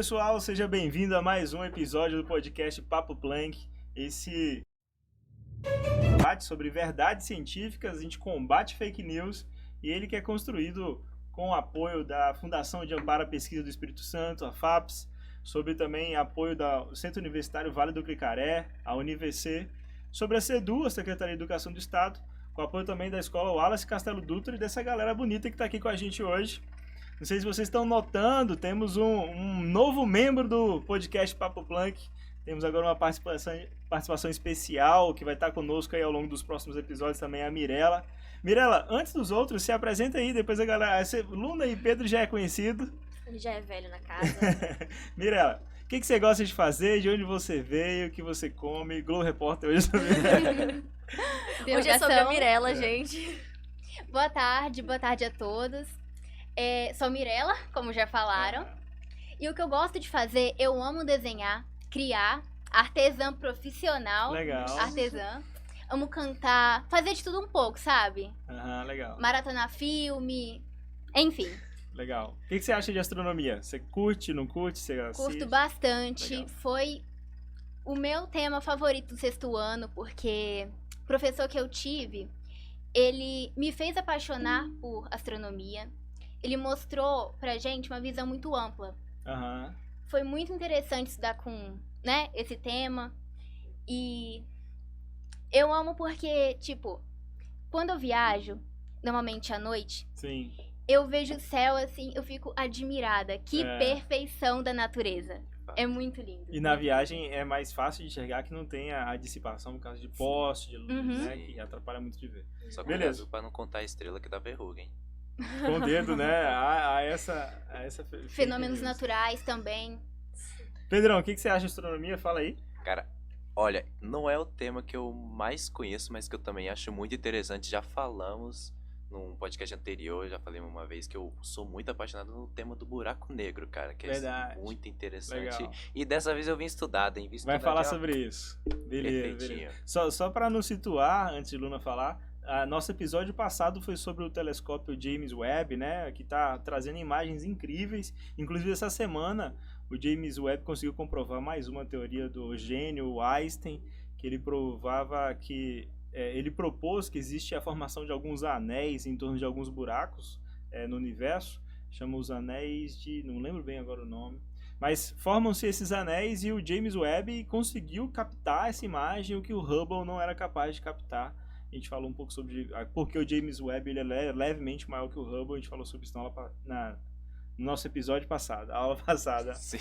pessoal, seja bem-vindo a mais um episódio do podcast Papo Planck. Esse debate sobre verdades científicas, a gente combate fake news e ele que é construído com o apoio da Fundação de Amparo à Pesquisa do Espírito Santo, a FAPES, sobre também apoio do Centro Universitário Vale do Cricaré, a UniVC, sobre a SEDU, a Secretaria de Educação do Estado, com apoio também da Escola Wallace Castelo Dutra e dessa galera bonita que está aqui com a gente hoje. Não sei se vocês estão notando, temos um novo membro do podcast Papo Planck. Temos agora uma participação especial que vai estar conosco aí ao longo dos próximos episódios também, a Mirella. Mirella, antes dos outros, se apresenta aí, depois a galera... Luna e Pedro já é conhecido. Ele já é velho na casa. Mirella, o que você gosta de fazer? De onde você veio? O que você come? Globo Repórter hoje sobre... Hoje é sobre a Mirella, gente. Boa tarde a todos. Sou Mirella, como já falaram. E o que eu gosto de fazer, eu amo desenhar, criar, artesã profissional. Legal. Artesã. Amo cantar, fazer de tudo um pouco, sabe? Legal. Maratonar filme, enfim. Legal. O que você acha de astronomia? Você curte, não curte? Você assiste? Curto bastante. Legal. Foi o meu tema favorito do sexto ano, porque o professor que eu tive, ele me fez apaixonar por astronomia. Ele mostrou pra gente uma visão muito ampla. Foi muito interessante estudar com, esse tema. E eu amo porque, tipo, quando eu viajo, normalmente à noite, sim, eu vejo o céu assim, eu fico admirada. Que perfeição da natureza. É muito lindo. E na viagem é mais fácil de enxergar que não tem a dissipação por causa de poste, de luz, né? Que atrapalha muito de ver. Só cuidado pra não contar a estrela que dá verruga, hein? Com o dedo, né? A essa fenômenos naturais também. Pedrão, o que você acha de astronomia? Fala aí. Cara, olha, não é o tema que eu mais conheço, mas que eu também acho muito interessante. Já falamos num podcast anterior, já falei uma vez que eu sou muito apaixonado no tema do buraco negro, cara. Que verdade. É muito interessante. Legal. E dessa vez eu vim estudado, hein? Vai falar sobre isso. Beleza. Só para nos situar, antes de Luna falar, nosso episódio passado foi sobre o telescópio James Webb, né? Que está trazendo imagens incríveis. Inclusive, essa semana, o James Webb conseguiu comprovar mais uma teoria do gênio Einstein, que ele provava que... ele propôs que existe a formação de alguns anéis em torno de alguns buracos no universo. Chama os anéis de... não lembro bem agora o nome. Mas formam-se esses anéis e o James Webb conseguiu captar essa imagem, o que o Hubble não era capaz de captar. A gente falou um pouco sobre porque o James Webb ele é levemente maior que o Hubble. A gente falou sobre isso no nosso episódio passado, a aula passada. Sim.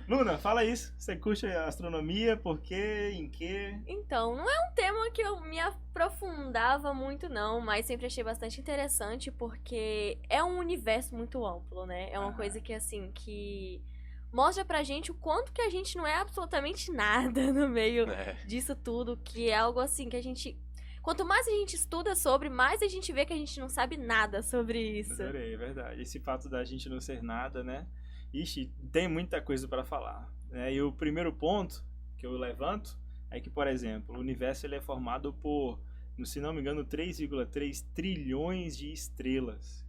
Luna, fala isso. Você curte astronomia? Por quê? Em quê? Então, não é um tema que eu me aprofundava muito, não, mas sempre achei bastante interessante porque é um universo muito amplo, né? É uma coisa que, assim, que mostra pra gente o quanto que a gente não é absolutamente nada no meio disso tudo, que é algo assim que a gente... Quanto mais a gente estuda sobre, mais a gente vê que a gente não sabe nada sobre isso. Adorei, é verdade. Esse fato da gente não ser nada, né? Ixi, tem muita coisa para falar. E o primeiro ponto que eu levanto é que, por exemplo, o universo ele é formado por, se não me engano, 3,3 trilhões de estrelas.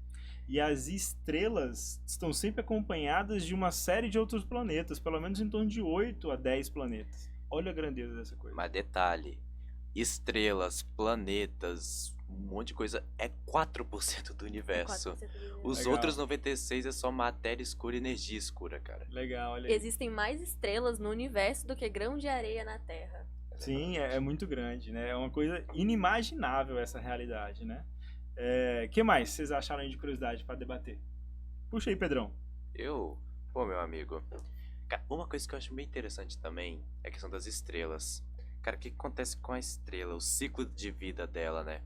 E as estrelas estão sempre acompanhadas de uma série de outros planetas, pelo menos em torno de 8 a 10 planetas. Olha a grandeza dessa coisa. Mas detalhe, estrelas, planetas, um monte de coisa, é 4% do universo. 4% do universo. Os Legal. Outros 96% é só matéria escura e energia escura, cara. Legal, olha aí. Existem mais estrelas no universo do que grão de areia na Terra. Sim, é muito grande, né? É uma coisa inimaginável essa realidade, né? Que mais vocês acharam aí de curiosidade para debater? Puxa aí, Pedrão. Pô, meu amigo, cara, uma coisa que eu acho bem interessante também é a questão das estrelas. Cara, o que acontece com a estrela? O ciclo de vida dela, né?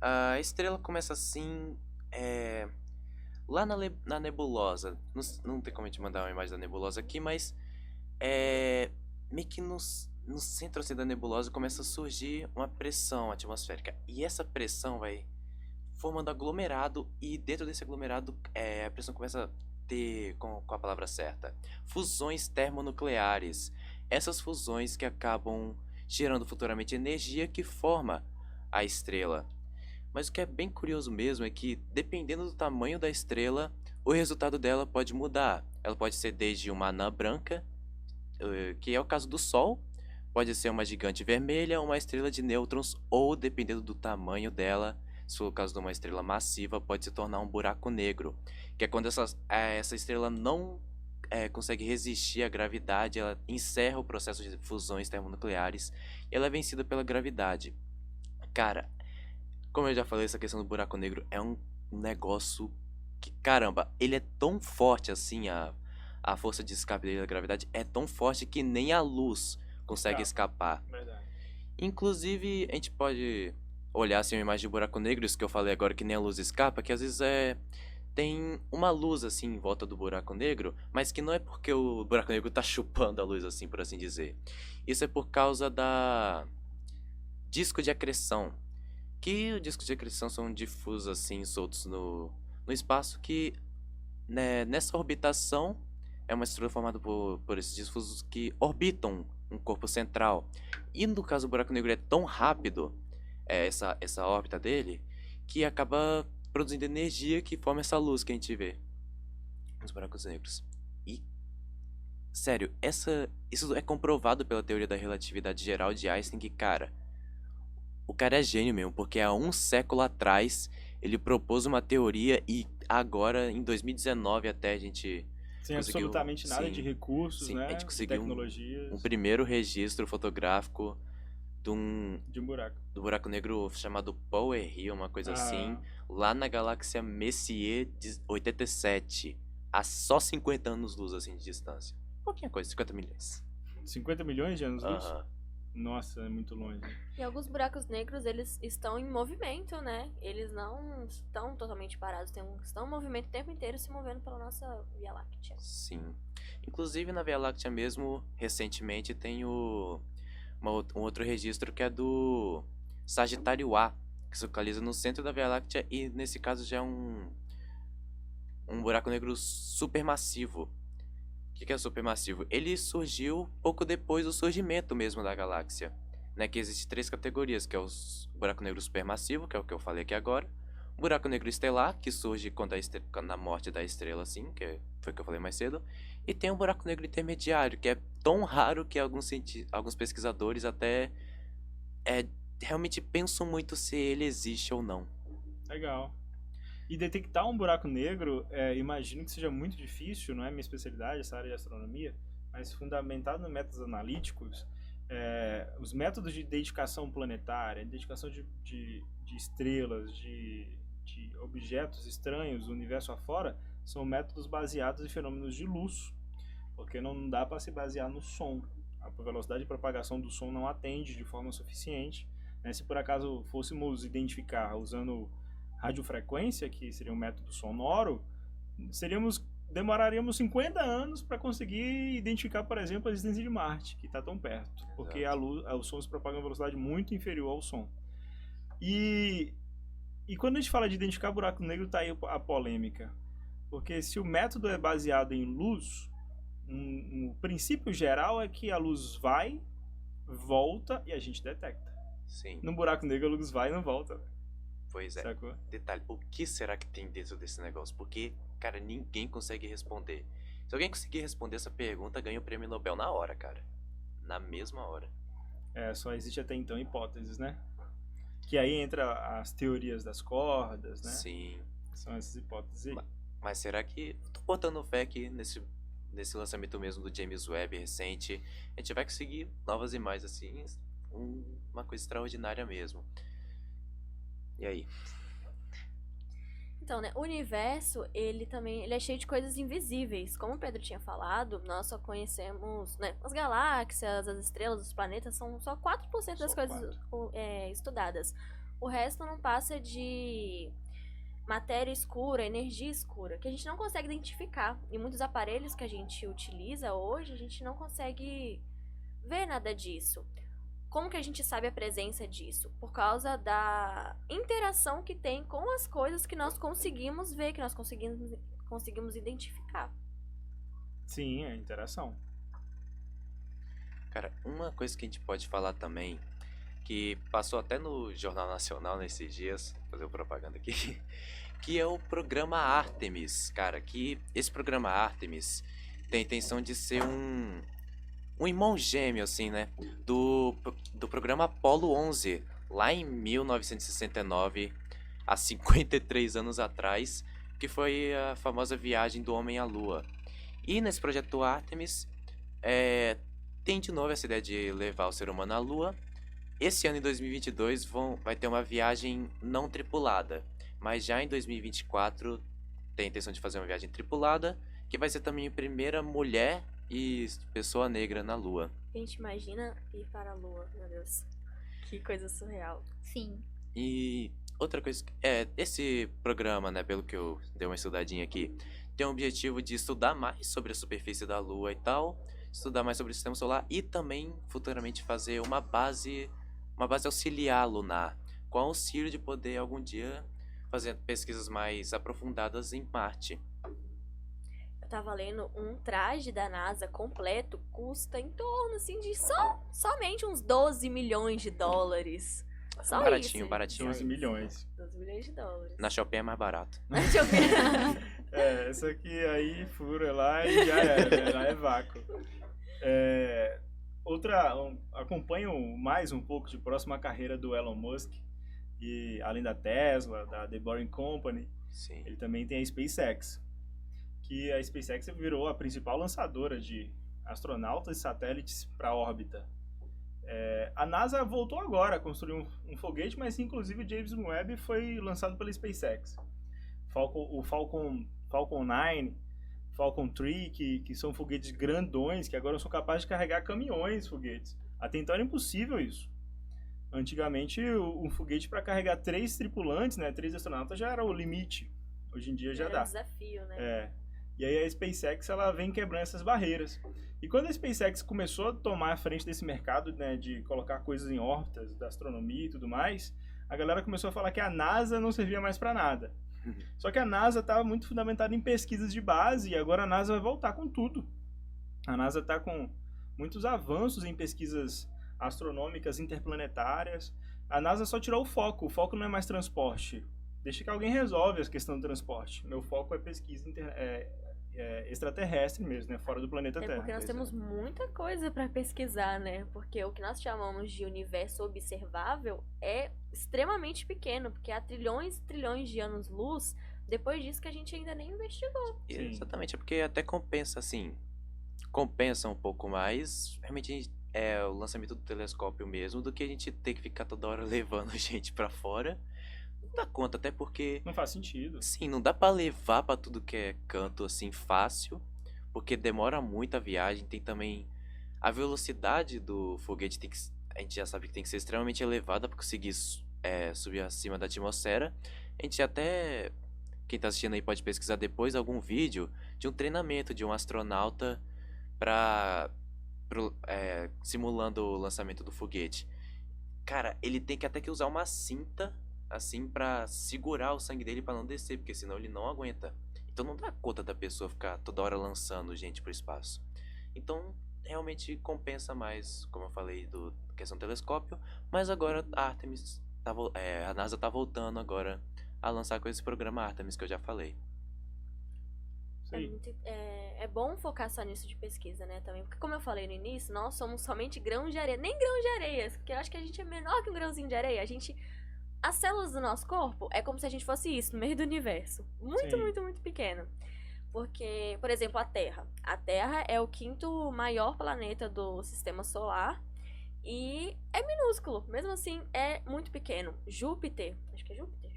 A estrela começa assim... lá na nebulosa. Não tem como a gente mandar uma imagem da nebulosa aqui, mas... meio que no centro assim, da nebulosa começa a surgir uma pressão atmosférica. E essa pressão vai formando aglomerado. E dentro desse aglomerado, a pressão começa a ter, com a palavra certa, fusões termonucleares. Essas fusões que acabam gerando futuramente energia que forma a estrela. Mas o que é bem curioso mesmo é que, dependendo do tamanho da estrela, o resultado dela pode mudar. Ela pode ser desde uma anã branca, que é o caso do Sol, pode ser uma gigante vermelha, uma estrela de nêutrons, ou, dependendo do tamanho dela, se for o caso de uma estrela massiva, pode se tornar um buraco negro, que é quando essa estrela não consegue resistir à gravidade, ela encerra o processo de fusões termonucleares e ela é vencida pela gravidade. Cara, como eu já falei, essa questão do buraco negro é um negócio que, caramba, ele é tão forte assim, a força de escape dele da gravidade é tão forte que nem a luz consegue escapar. Verdade. Inclusive, a gente pode olhar assim uma imagem de buraco negro, isso que eu falei agora que nem a luz escapa, que às vezes tem uma luz assim em volta do buraco negro, mas que não é porque o buraco negro tá chupando a luz assim, por assim dizer. Isso é por causa da disco de acreção, que os discos de acreção são difusos assim, soltos no espaço, que né, nessa orbitação é uma estrela formada por esses difusos que orbitam um corpo central. E no caso do buraco negro é tão rápido, essa órbita dele, que acaba produzindo energia que forma essa luz que a gente vê nos buracos negros. E, sério, isso é comprovado pela teoria da relatividade geral de Einstein, que, cara, o cara é gênio mesmo, porque há um século atrás ele propôs uma teoria e agora, em 2019 até, a gente Sem conseguiu, absolutamente nada sim, de recursos, sim, né? a gente De conseguiu tecnologias. um primeiro registro fotográfico De um buraco. do buraco negro chamado Power Hill, uma coisa assim, lá na galáxia Messier 87, a só 50 anos-luz assim de distância. Pouquinha coisa, 50 milhões. 50 milhões de anos-luz? Aham. Nossa, é muito longe. E alguns buracos negros, eles estão em movimento, né? Eles não estão totalmente parados, estão em movimento o tempo inteiro, se movendo pela nossa Via Láctea. Sim. Inclusive na Via Láctea mesmo, recentemente tem um outro registro que é do Sagitário A, que se localiza no centro da Via Láctea e nesse caso já é um buraco negro supermassivo. O que é supermassivo? Ele surgiu pouco depois do surgimento mesmo da galáxia, né? Que existem 3 categorias, que é o buraco negro supermassivo, que é o que eu falei aqui agora, o buraco negro estelar, que surge quando na morte da estrela, assim, foi o que eu falei mais cedo, e tem um buraco negro intermediário, que é tão raro que alguns pesquisadores até realmente pensam muito se ele existe ou não. Legal. E detectar um buraco negro, imagino que seja muito difícil, não é minha especialidade, essa área de astronomia, mas fundamentado em métodos analíticos, os métodos de identificação planetária, identificação de estrelas, de objetos estranhos do universo afora, são métodos baseados em fenômenos de luz, porque não dá para se basear no som. A velocidade de propagação do som não atende de forma suficiente, né? Se por acaso fôssemos identificar usando radiofrequência, que seria um método sonoro, demoraríamos 50 anos para conseguir identificar, por exemplo, a existência de Marte, que está tão perto, porque o som se propaga a uma velocidade muito inferior ao som. E quando a gente fala de identificar buraco negro, está aí a polêmica, porque se o método é baseado em luz, o princípio geral é que a luz vai, volta e a gente detecta. Sim. No buraco negro a luz vai e não volta. Pois é. Sacou? Detalhe, o que será que tem dentro desse negócio? Porque, cara, ninguém consegue responder. Se alguém conseguir responder essa pergunta, ganha o prêmio Nobel na hora, cara. Na mesma hora. Só existe até então hipóteses, né? Que aí entra as teorias das cordas, né? Sim. São essas hipóteses aí. Mas será que... Eu tô botando fé aqui nesse lançamento mesmo do James Webb recente. A gente vai conseguir novas imagens, assim. Uma coisa extraordinária mesmo. E aí? Então, né, o universo, ele é cheio de coisas invisíveis. Como o Pedro tinha falado, nós só conhecemos, né, as galáxias, as estrelas, os planetas, são só 4% das coisas estudadas. O resto não passa de matéria escura, energia escura, que a gente não consegue identificar. E muitos aparelhos que a gente utiliza hoje, a gente não consegue ver nada disso. Como que a gente sabe a presença disso? Por causa da interação que tem com as coisas que nós conseguimos ver, que nós conseguimos identificar. Sim, é interação. Cara, uma coisa que a gente pode falar também, que passou até no Jornal Nacional nesses dias, fazer propaganda aqui, que é o programa Artemis, cara, que esse programa Artemis tem a intenção de ser um irmão gêmeo, assim, né, do programa Apollo 11, lá em 1969, há 53 anos atrás, que foi a famosa viagem do homem à Lua. E nesse projeto Artemis, tem de novo essa ideia de levar o ser humano à Lua. Esse ano, em 2022, vai ter uma viagem não tripulada, mas já em 2024 tem a intenção de fazer uma viagem tripulada, que vai ser também a primeira mulher e pessoa negra na Lua. Gente, imagina ir para a Lua, meu Deus. Que coisa surreal. Sim. E outra coisa, esse programa, né, pelo que eu dei uma estudadinha aqui, tem o objetivo de estudar mais sobre a superfície da Lua e tal, estudar mais sobre o sistema solar e também futuramente fazer uma base auxiliar lunar, com o auxílio de poder algum dia fazer pesquisas mais aprofundadas em Marte. Eu tava lendo, um traje da NASA completo custa em torno, assim, de somente uns 12 milhões de dólares. Só Baratinho, isso. baratinho. 12 milhões. 12 milhões de dólares. Na Shopee é mais barato. Deixa eu ver. Essa aqui aí fura lá e já era, lá é vácuo. Acompanho mais um pouco de próximo a carreira do Elon Musk, e além da Tesla, da The Boring Company, Sim. ele também tem a SpaceX, que a SpaceX virou a principal lançadora de astronautas e satélites para a órbita. A NASA voltou agora a construir um foguete, mas inclusive o James Webb foi lançado pela SpaceX. O Falcon 9, Falcon 3, que são foguetes grandões, que agora são capazes de carregar caminhões, foguetes. Até então era impossível isso. Antigamente, um foguete para carregar 3 tripulantes, né, 3 astronautas, já era o limite. Hoje em dia já Era dá. um desafio, né? E aí a SpaceX ela vem quebrando essas barreiras. E quando a SpaceX começou a tomar a frente desse mercado, né, de colocar coisas em órbitas, da astronomia e tudo mais, a galera começou a falar que a NASA não servia mais para nada. Só que a NASA estava muito fundamentada em pesquisas de base e agora a NASA vai voltar com tudo. A NASA está com muitos avanços em pesquisas astronômicas interplanetárias. A NASA só tirou o foco não é mais transporte. Deixa que alguém resolve a questão do transporte. Meu foco é pesquisa extraterrestre mesmo, né? Fora do planeta Terra. Porque nós temos muita coisa para pesquisar, né? Porque o que nós chamamos de universo observável é extremamente pequeno, porque há trilhões e trilhões de anos-luz depois disso que a gente ainda nem investigou. Sim. Exatamente, é porque até compensa, assim, compensa um pouco mais, realmente o lançamento do telescópio mesmo, do que a gente ter que ficar toda hora levando gente pra fora. Não dá conta, até porque... Não faz sentido. Sim, não dá pra levar pra tudo que é canto, assim, fácil, porque demora muito a viagem, tem também... A velocidade do foguete a gente já sabe que tem que ser extremamente elevada pra conseguir subir acima da atmosfera. A gente até... Quem tá assistindo aí pode pesquisar depois algum vídeo de um treinamento de um astronauta simulando o lançamento do foguete. Cara, ele tem que até que usar uma cinta assim pra segurar o sangue dele pra não descer, porque senão ele não aguenta. Então não dá conta da pessoa ficar toda hora lançando gente pro espaço. Então realmente compensa mais, como eu falei, do questão do telescópio, mas agora a NASA tá voltando agora a lançar com esse programa Artemis que eu já falei. É bom focar só nisso de pesquisa, né, também. Porque como eu falei no início, nós somos somente grãos de areia. Nem grãos de areia, porque eu acho que a gente é menor que um grãozinho de areia. As células do nosso corpo é como se a gente fosse isso, no meio do universo. Muito, Sim. muito, muito pequeno. Porque, por exemplo, a Terra. A Terra é o 5º maior planeta do sistema solar e é minúsculo. Mesmo assim, é muito pequeno. Júpiter, acho que é Júpiter,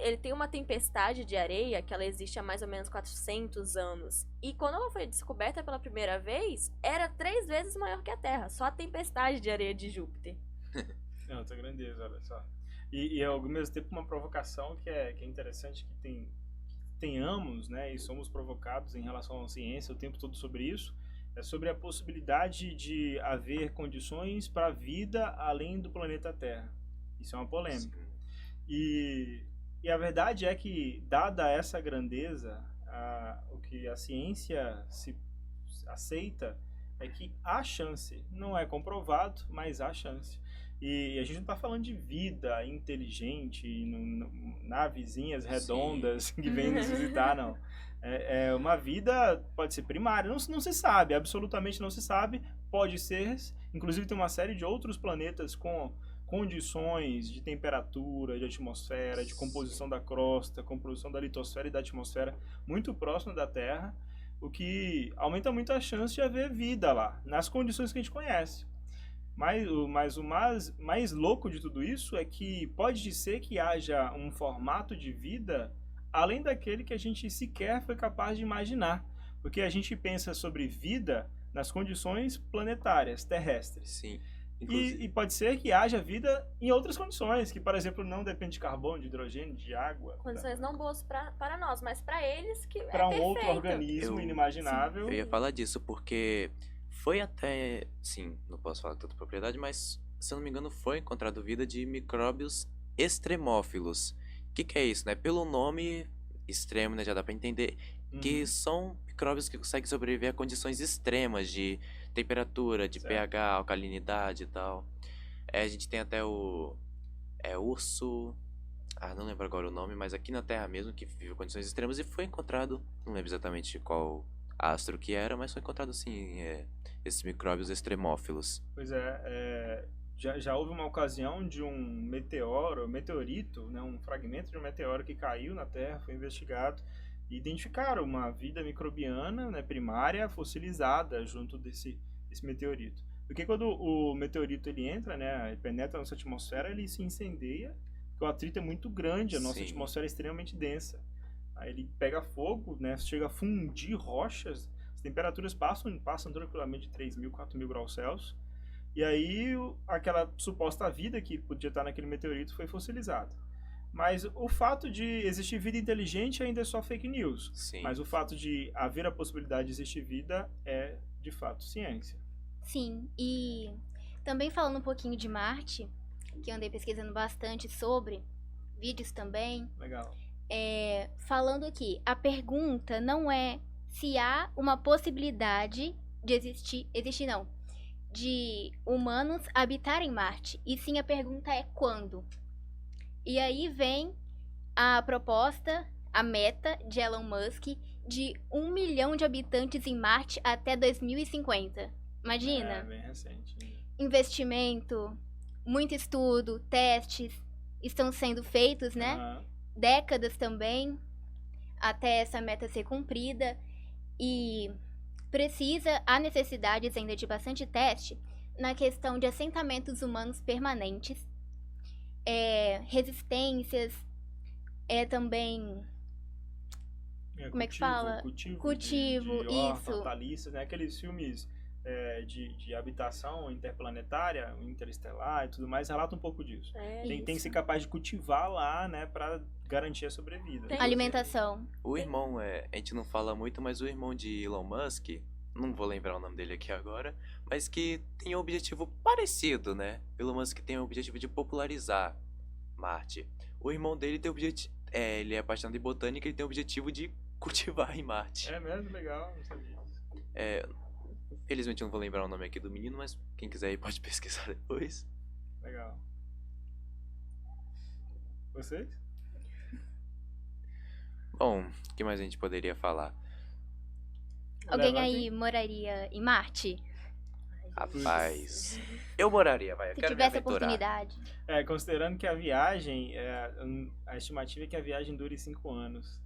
ele tem uma tempestade de areia que ela existe há mais ou menos 400 anos. E quando ela foi descoberta pela primeira vez, era 3 vezes maior que a Terra. Só a tempestade de areia de Júpiter. É outra grandeza, olha só. E ao mesmo tempo uma provocação que é interessante que tenhamos, né, e somos provocados em relação à ciência o tempo todo sobre isso, é sobre a possibilidade de haver condições para a vida além do planeta Terra. Isso é uma polêmica. E a verdade é que, dada essa grandeza, o que a ciência se aceita é que há chance. Não é comprovado, mas há chance E a gente não está falando de vida inteligente, navezinhas redondas que vêm nos visitar, não. É uma vida, pode ser primária, não se sabe, absolutamente não se sabe, pode ser, inclusive tem uma série de outros planetas com condições de temperatura, de atmosfera, de composição da crosta, composição da litosfera e da atmosfera muito próxima da Terra, o que aumenta muito a chance de haver vida lá, nas condições que a gente conhece. Mas o mais louco de tudo isso é que pode ser que haja um formato de vida além daquele que a gente sequer foi capaz de imaginar. Porque a gente pensa sobre vida nas condições planetárias, terrestres. Sim. E pode ser que haja vida em outras condições, que, por exemplo, não depende de carbono, de hidrogênio, de água. Condições não boas para nós, mas para eles que para é um perfeito. outro organismo inimaginável. Eu ia falar disso, porque foi até... Sim, não posso falar com toda propriedade, mas, se eu não me engano, foi encontrado vida de micróbios extremófilos. O que é isso, né? Pelo nome extremo, né, já dá para entender que são micróbios que conseguem sobreviver a condições extremas de temperatura, de certo. pH, alcalinidade e tal. A gente tem até o urso... não lembro agora o nome, mas aqui na Terra mesmo, que vive em condições extremas, e foi encontrado, não lembro exatamente qual astro que era, mas foi encontrado, sim, esses micróbios extremófilos. Pois já houve uma ocasião de um meteorito, né, um fragmento de um meteoro que caiu na Terra, foi investigado, e identificaram uma vida microbiana, né, primária, fossilizada junto desse meteorito. Porque quando o meteorito ele entra, né, ele penetra a nossa atmosfera, ele se incendeia, porque o atrito é muito grande, a nossa Sim. atmosfera é extremamente densa. Aí ele pega fogo, né, chega a fundir rochas, as temperaturas passam tranquilamente de 3.000, 4.000 graus Celsius, e aí aquela suposta vida que podia estar naquele meteorito foi fossilizada. Mas o fato de existir vida inteligente ainda é só fake news. Sim. Mas o fato de haver a possibilidade de existir vida é, de fato, ciência. Sim, e também falando um pouquinho de Marte, que eu andei pesquisando bastante sobre, vídeos também, Legal. falando aqui, a pergunta não é se há uma possibilidade de de humanos habitarem Marte, e sim a pergunta é quando. E aí vem a proposta, a meta de Elon Musk de 1 milhão de habitantes em Marte até 2050. Imagina? É bem recente. Investimento, muito estudo, testes estão sendo feitos, né? Aham. Décadas também até essa meta ser cumprida, e há necessidades ainda de bastante teste na questão de assentamentos humanos permanentes, resistências, também como é que fala? de Cultivo, isso. hortaliças, né? Aqueles filmes de habitação interplanetária, interestelar e tudo mais, relata um pouco disso. Tem que ser capaz de cultivar lá, né, para garantir a sobrevida. Tem. Alimentação. O irmão, a gente não fala muito, mas o irmão de Elon Musk, não vou lembrar o nome dele aqui agora, mas que tem um objetivo parecido, né? Elon Musk tem o objetivo de popularizar Marte. O irmão dele tem o objetivo... ele é apaixonado em botânica e tem o objetivo de cultivar em Marte. É mesmo? Legal, não sabia. Infelizmente eu não vou lembrar o nome aqui do menino, mas quem quiser aí pode pesquisar depois. Legal. Vocês? Bom, o que mais a gente poderia falar? Alguém Levantem. aí moraria em Marte? Rapaz, eu moraria, vai, eu Se quero me tivesse aventurar. oportunidade. Considerando que a viagem, a estimativa é que a viagem dure 5 anos.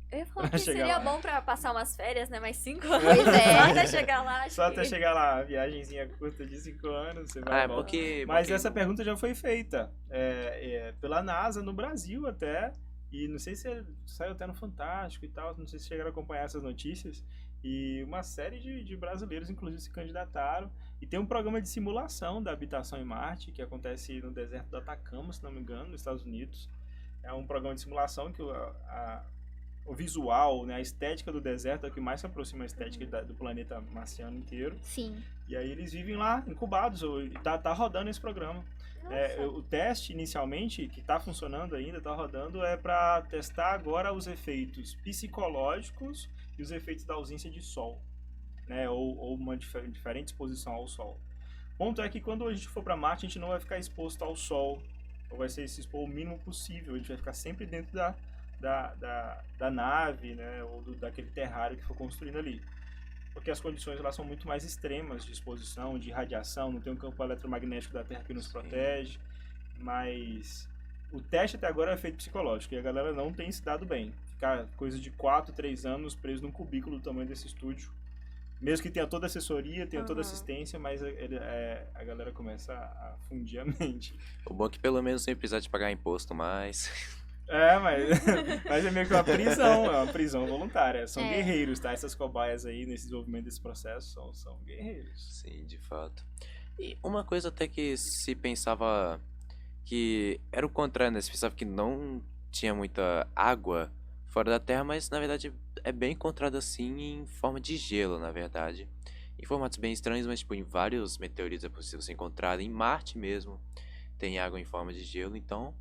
Eu ia falar que Chegar seria lá. bom pra passar umas férias, né? Mais 5 anos. Pois é. Só até chegar lá. acho Só até que- chegar lá, a viagenzinha curta de 5 anos, você vai e volta. Mas porque essa pergunta já foi feita pela NASA no Brasil até, e não sei se saiu até no Fantástico e tal, não sei se chegaram a acompanhar essas notícias, e uma série de brasileiros inclusive se candidataram, e tem um programa de simulação da habitação em Marte, que acontece no deserto do Atacama, se não me engano, nos Estados Unidos. É um programa de simulação que o visual, né, a estética do deserto é o que mais se aproxima da estética do planeta marciano inteiro. Sim. E aí eles vivem lá, incubados, tá rodando esse programa. Nossa. O teste, inicialmente, que tá funcionando ainda, tá rodando, é para testar agora os efeitos psicológicos e os efeitos da ausência de sol, né, ou uma diferente exposição ao sol. ponto é que quando a gente for para Marte, a gente não vai ficar exposto ao Sol, ou vai se expor o mínimo possível, a gente vai ficar sempre dentro da nave, né, ou daquele terrário que for construindo ali. Porque as condições lá são muito mais extremas de exposição, de radiação, não tem um campo eletromagnético da Terra que nos protege, mas o teste até agora é feito psicológico e a galera não tem se dado bem. Ficar coisa de 4, 3 anos preso num cubículo do tamanho desse estúdio, mesmo que tenha toda a assessoria, tenha toda a assistência, mas a galera começa a fundir a mente. O bom é que pelo menos sem precisar de pagar imposto mais. Mas é meio que uma prisão, é uma prisão voluntária. São guerreiros, tá? Essas cobaias aí, nesse desenvolvimento desse processo, são guerreiros. Sim, de fato. E uma coisa até que se pensava que era o contrário, né? Se pensava que não tinha muita água fora da Terra, mas na verdade é bem encontrado assim em forma de gelo, na verdade. Em formatos bem estranhos, mas tipo, em vários meteoritos é possível ser encontrado. Em Marte mesmo tem água em forma de gelo, então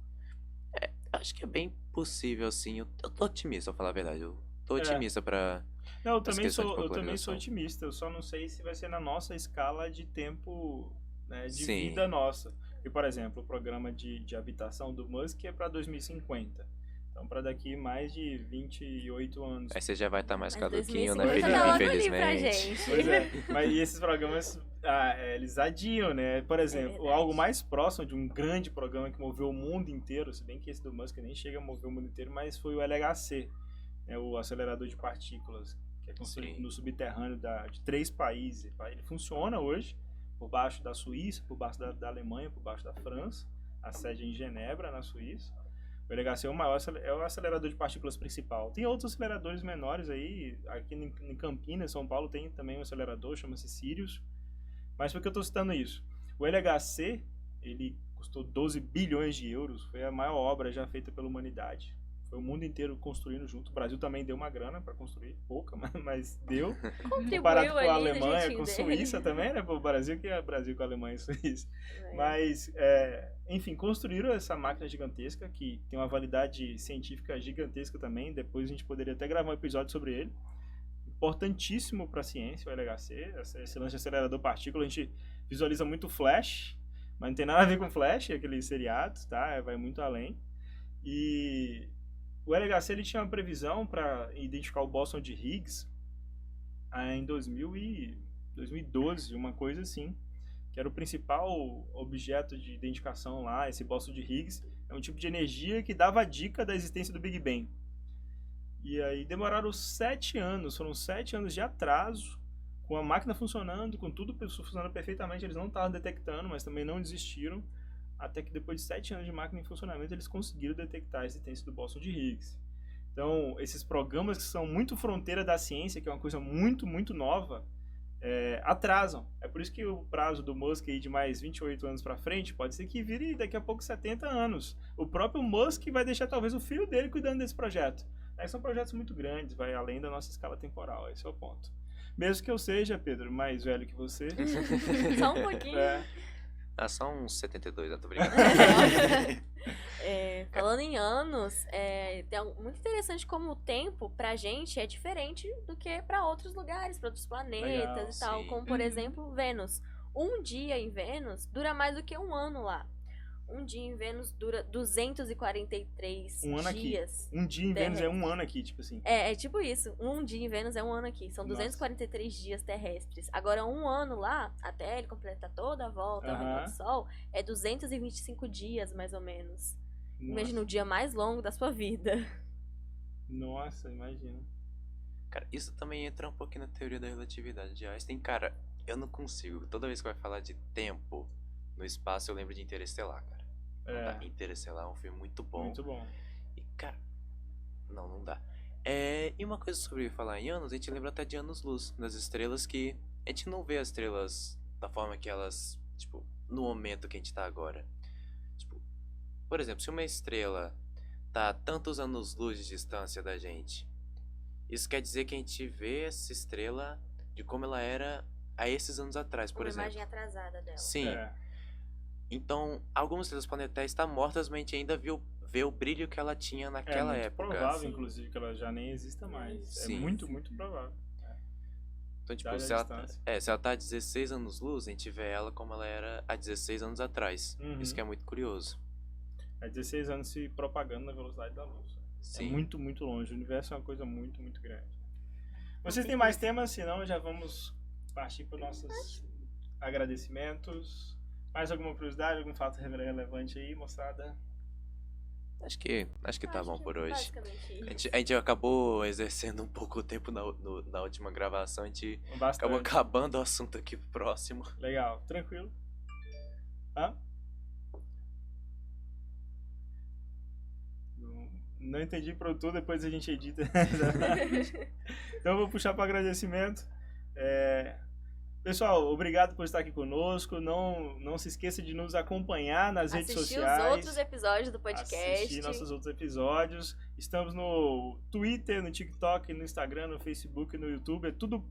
acho que é bem possível, assim. Eu tô otimista, pra falar a verdade. Eu tô otimista pra. Não, eu também sou otimista. Eu só não sei se vai ser na nossa escala de tempo, né, de vida nossa. E, por exemplo, o programa de habitação do Musk é para 2050. Então, para daqui mais de 28 anos. Aí você já vai estar mais caduquinho, né? Infelizmente. Pois é. Mas e esses programas, eles adiam, né? Por exemplo, algo mais próximo de um grande programa que moveu o mundo inteiro, se bem que esse do Musk nem chega a mover o mundo inteiro, mas foi o LHC, né? O acelerador de partículas, que é construído no subterrâneo de 3 países. Ele funciona hoje por baixo da Suíça, por baixo da Alemanha, por baixo da França. A sede é em Genebra, na Suíça. O LHC é o acelerador de partículas principal. Tem outros aceleradores menores aí. Aqui em Campinas, São Paulo, tem também um acelerador, chama-se Sirius. Mas por que eu estou citando isso? O LHC, ele custou 12 bilhões de euros. Foi a maior obra já feita pela humanidade. Foi o mundo inteiro construindo junto. O Brasil também deu uma grana para construir. Pouca, mas deu. Comparado com a Alemanha, com a Suíça também, né? O Brasil, que é Brasil com a Alemanha e Suíça. Mas, enfim, construíram essa máquina gigantesca, que tem uma validade científica gigantesca também. Depois a gente poderia até gravar um episódio sobre ele. Importantíssimo para a ciência, o LHC. Esse lance de acelerador partícula, a gente visualiza muito Flash, mas não tem nada a ver com Flash, aqueles seriados, tá? Vai muito além. E o LHC ele tinha uma previsão para identificar o bóson de Higgs em 2012, uma coisa assim, que era o principal objeto de identificação lá. Esse bóson de Higgs é um tipo de energia que dava a dica da existência do Big Bang. E aí demoraram 7 anos, foram 7 anos de atraso, com a máquina funcionando, com tudo funcionando perfeitamente. Eles não estavam detectando, mas também não desistiram. Até que depois de 7 anos de máquina em funcionamento, eles conseguiram detectar a existência do bóson de Higgs. Então, esses programas que são muito fronteira da ciência, que é uma coisa muito, muito nova, atrasam. É por isso que o prazo do Musk aí de mais 28 anos para frente pode ser que vire daqui a pouco 70 anos. O próprio Musk vai deixar talvez o filho dele cuidando desse projeto. São projetos muito grandes, vai além da nossa escala temporal, esse é o ponto. Mesmo que eu seja, Pedro, mais velho que você. Só um pouquinho. Só uns 72, eu tô brincando. Falando em anos, é muito interessante como o tempo pra gente é diferente do que pra outros lugares, pra outros planetas e tal. Como, por exemplo, Vênus. Um dia em Vênus dura mais do que um ano lá. Um dia em Vênus dura 243 dias. Um dia em Vênus é um ano aqui, tipo assim. É tipo isso. Um dia em Vênus é um ano aqui. São 243 dias terrestres. Agora, um ano lá, até ele completar toda a volta ao redor do Sol, é 225 dias, mais ou menos. Imagina o dia mais longo da sua vida. Nossa, imagina. Cara, isso também entra um pouquinho na teoria da relatividade de Einstein. Cara, eu não consigo. Toda vez que vai falar de tempo no espaço, eu lembro de Interestelar, cara. Interestelar é um filme muito bom. Muito bom. E, cara, não dá. E uma coisa sobre falar em anos, a gente lembra até de anos-luz, das estrelas, que a gente não vê as estrelas da forma que elas, tipo, no momento que a gente tá agora. Tipo, por exemplo, se uma estrela tá a tantos anos-luz de distância da gente, isso quer dizer que a gente vê essa estrela de como ela era há esses anos atrás, por exemplo. Uma imagem atrasada dela. Sim. Então, algumas estrelas podem até estar mortas, mas a gente ainda vê o brilho que ela tinha naquela época. É provável, inclusive, que ela já nem exista mais. Sim. É muito, muito provável. Então, tipo, Dada se a ela, distância. se ela tá a 16 anos-luz, a gente vê ela como ela era há 16 anos atrás. Uhum. Isso que é muito curioso. É 16 anos se propagando na velocidade da luz. É Sim. muito, muito longe. O universo é uma coisa muito, muito grande. Vocês têm mais temas? Senão já vamos partir para nossos agradecimentos. Mais alguma curiosidade, algum fato relevante aí, moçada? Acho que tá Acho bom que por hoje. basicamente A gente acabou exercendo um pouco o tempo na última gravação. A gente Bastante. acabou acabando o assunto aqui pro próximo. Legal, tranquilo. Hã? Não entendi produtor, depois a gente edita. Então eu vou puxar para agradecimento. Pessoal, obrigado por estar aqui conosco. Não se esqueça de nos acompanhar nas redes Assistir sociais. os outros episódios do podcast. Assistir nossos outros episódios. Estamos no Twitter, no TikTok, no Instagram, no Facebook, no YouTube. É tudo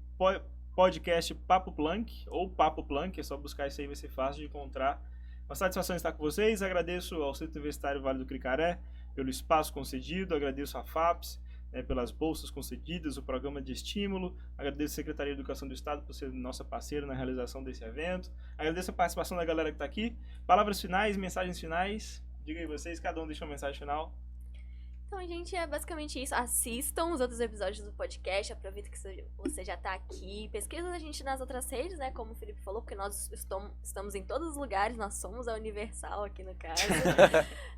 podcast Papo Planck ou Papo Planck. É só buscar isso aí, vai ser fácil de encontrar. Uma satisfação estar com vocês. Agradeço ao Centro Universitário Vale do Cricaré pelo espaço concedido. Agradeço à FAPES pelas bolsas concedidas, o programa de estímulo. Agradeço a Secretaria de Educação do Estado por ser nossa parceira na realização desse evento. Agradeço a participação da galera que está aqui. Palavras finais, mensagens finais. Diga aí vocês, cada um deixa uma mensagem final. Então, gente, é basicamente isso. Assistam os outros episódios do podcast. Aproveita que você já tá aqui. Pesquisa a gente nas outras redes, né? Como o Felipe falou, porque nós estamos em todos os lugares. Nós somos a Universal aqui no caso.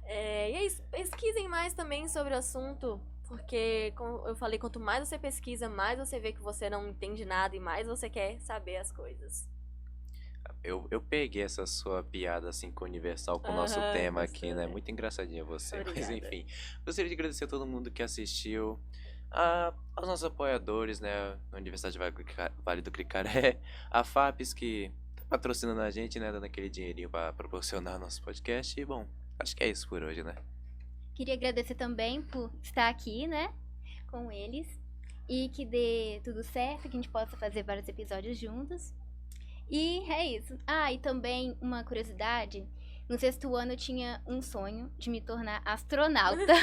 E é isso. Pesquisem mais também sobre o assunto. Porque, como eu falei, quanto mais você pesquisa, mais você vê que você não entende nada e mais você quer saber as coisas. Eu peguei essa sua piada assim com o Universal, com o nosso tema aqui, né? gostou, né? Muito engraçadinha você. Mas Obrigada. enfim, gostaria de agradecer a todo mundo que assistiu, aos nossos apoiadores, né? A Universidade Vale do Cricaré, a FAPES que tá patrocinando a gente, né? Dando aquele dinheirinho pra proporcionar nosso podcast. E bom, acho que é isso por hoje, né? Queria agradecer também por estar aqui, né, com eles. E que dê tudo certo, que a gente possa fazer vários episódios juntos. E é isso. E também uma curiosidade. No 6º ano eu tinha um sonho de me tornar astronauta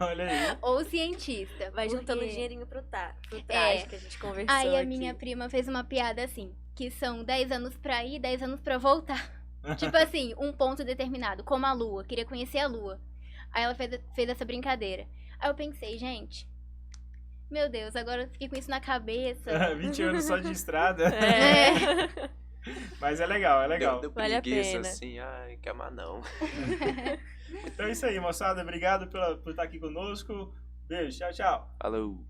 Olha aí. ou cientista. Vai juntando porque- dinheirinho pro traje que a gente conversou Aí a aqui. minha prima fez uma piada assim, que são 10 anos pra ir, 10 anos pra voltar. Tipo assim, um ponto determinado, como a lua, queria conhecer a lua. Aí ela fez essa brincadeira. Aí eu pensei, gente, meu Deus, agora eu fiquei com isso na cabeça. 20 anos só de estrada. É. Mas é legal, é legal. Deu Vale a preguiça, pena. assim, ai, quer mais não. Então é isso aí, moçada. Obrigado por estar aqui conosco. Beijo, tchau, tchau. Falou.